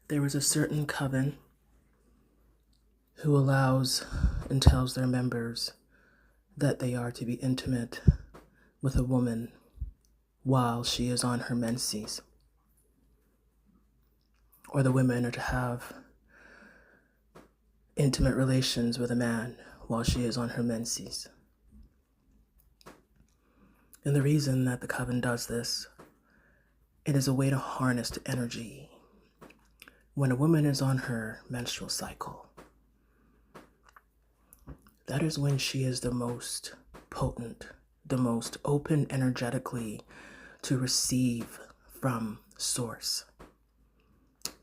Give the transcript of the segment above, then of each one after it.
There is a certain coven who allows and tells their members that they are to be intimate with a woman while she is on her menses, or the women are to have intimate relations with a man while she is on her menses. And the reason that the coven does this, it is a way to harness the energy. When a woman is on her menstrual cycle, that is when she is the most potent, the most open energetically to receive from source.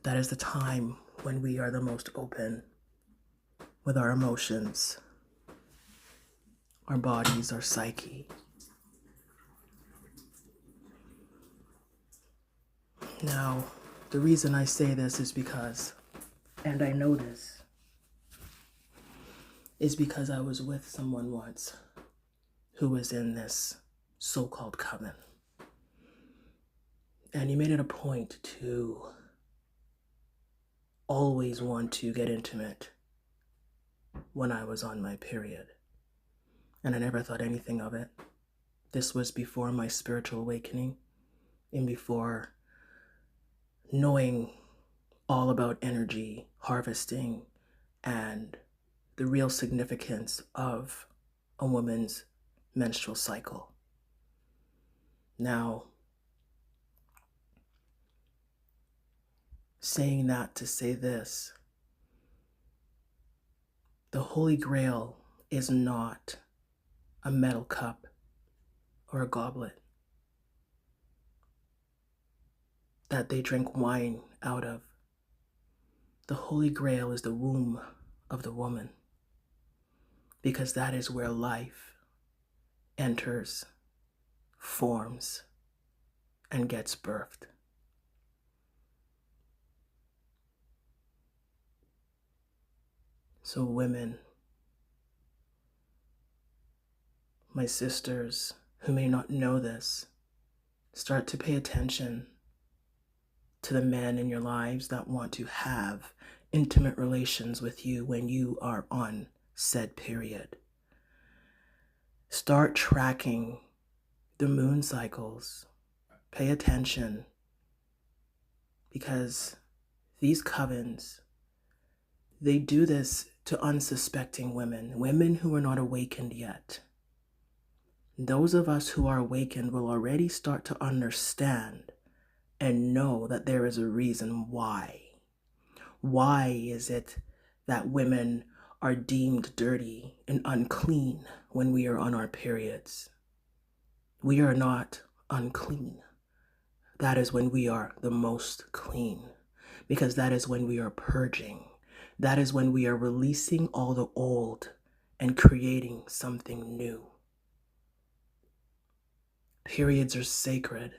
That is the time when we are the most open with our emotions, our bodies, our psyche. Now, the reason I say this is because, and I know this, is because I was with someone once who was in this so-called coven. And he made it a point to always want to get intimate when I was on my period. And I never thought anything of it. This was before my spiritual awakening and before knowing all about energy harvesting and the real significance of a woman's menstrual cycle. Now, saying that to say this, the Holy Grail is not a metal cup or a goblet that they drink wine out of. The Holy Grail is the womb of the woman, because that is where life enters, forms, and gets birthed. So women, my sisters who may not know this, start to pay attention to the men in your lives that want to have intimate relations with you when you are on said period. Start tracking the moon cycles. Pay attention, because these covens, they do this to unsuspecting women who are not awakened yet. Those of us who are awakened will already start to understand and know that there is a reason why. Why is it that women are deemed dirty and unclean when we are on our periods? We are not unclean. That is when we are the most clean, because that is when we are purging. That is when we are releasing all the old and creating something new. Periods are sacred.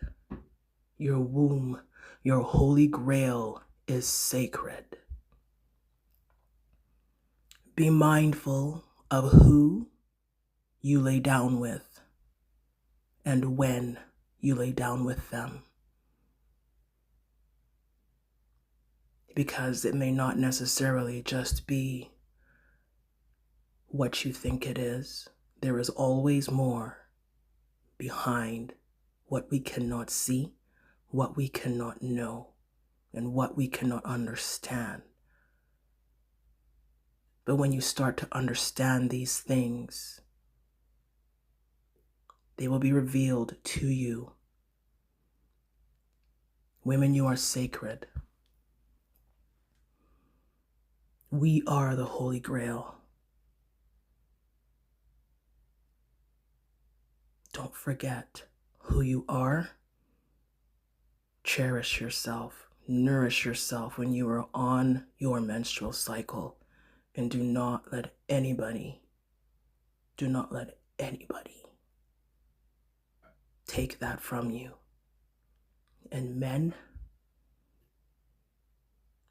Your womb, your holy grail is sacred. Be mindful of who you lay down with and when you lay down with them, because it may not necessarily just be what you think it is. There is always more behind what we cannot see, what we cannot know, and what we cannot understand. But when you start to understand these things, they will be revealed to you. Women, you are sacred. We are the Holy Grail. Don't forget who you are. Cherish yourself. Nourish yourself when you are on your menstrual cycle. And do not let anybody take that from you. And men,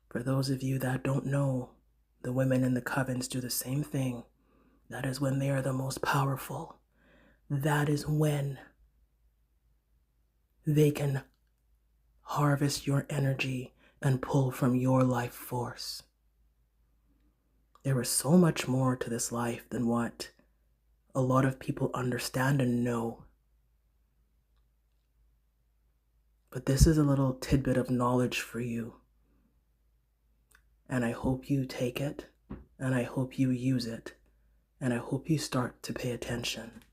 for those of you that don't know, the women in the covens do the same thing. That is when they are the most powerful. That is when they can harvest your energy and pull from your life force. There is so much more to this life than what a lot of people understand and know. But this is a little tidbit of knowledge for you. And I hope you take it, and I hope you use it, and I hope you start to pay attention.